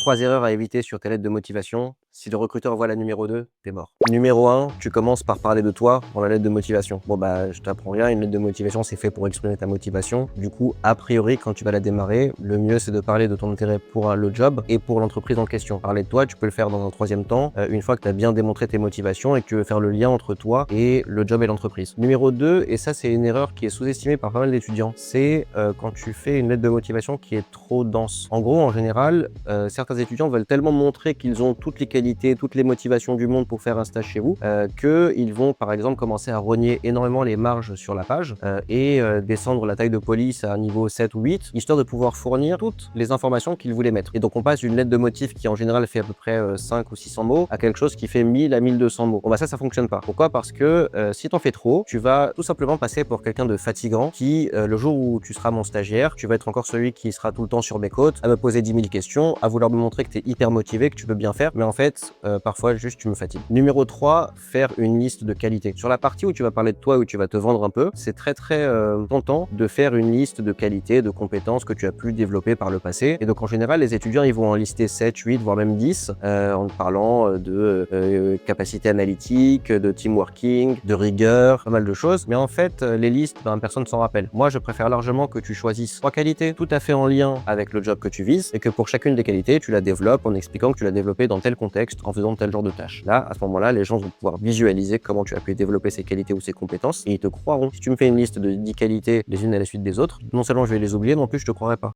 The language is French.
3 erreurs à éviter sur tes lettres de motivation. Si le recruteur voit la numéro 2, t'es mort. Numéro 1, tu commences par parler de toi dans la lettre de motivation. Bon bah, je t'apprends rien, une lettre de motivation, c'est fait pour exprimer ta motivation. Du coup, a priori, quand tu vas la démarrer, le mieux, c'est de parler de ton intérêt pour le job et pour l'entreprise en question. Parler de toi, tu peux le faire dans un troisième temps, une fois que tu as bien démontré tes motivations et que tu veux faire le lien entre toi et le job et l'entreprise. Numéro 2, et ça, c'est une erreur qui est sous-estimée par pas mal d'étudiants, c'est quand tu fais une lettre de motivation qui est trop dense. En gros, en général, certains étudiants veulent tellement montrer qu'ils ont toutes les qualités, toutes les motivations du monde pour faire un stage chez vous, qu'ils vont par exemple commencer à rogner énormément les marges sur la page et descendre la taille de police à un niveau 7 ou 8, histoire de pouvoir fournir toutes les informations qu'ils voulaient mettre. Et donc on passe d'une lettre de motif qui en général fait à peu près 5 ou 600 mots à quelque chose qui fait 1000 à 1200 mots. Bon bah ça fonctionne pas. Pourquoi? Parce que si t'en fais trop, tu vas tout simplement passer pour quelqu'un de fatigant qui, le jour où tu seras mon stagiaire, tu vas être encore celui qui sera tout le temps sur mes côtes, à me poser 10 000 questions, à vouloir me montrer que tu es hyper motivé, que tu veux bien faire, mais en fait, parfois, juste, tu me fatigues. Numéro 3, faire une liste de qualités. Sur la partie où tu vas parler de toi, où tu vas te vendre un peu, c'est très tentant de faire une liste de qualités, de compétences que tu as pu développer par le passé. Et donc, en général, les étudiants, ils vont en lister 7, 8, voire même 10, en parlant de capacité analytique, de teamworking, de rigueur, pas mal de choses. Mais en fait, les listes, personne ne s'en rappelle. Moi, je préfère largement que tu choisisses 3 qualités tout à fait en lien avec le job que tu vises et que pour chacune des qualités, tu la développes en expliquant que tu l'as développée dans tel contexte, en faisant tel genre de tâches. Là, à ce moment-là, les gens vont pouvoir visualiser comment tu as pu développer ces qualités ou ces compétences et ils te croiront. Si tu me fais une liste de 10 qualités les unes à la suite des autres, non seulement je vais les oublier, mais en plus je te croirai pas.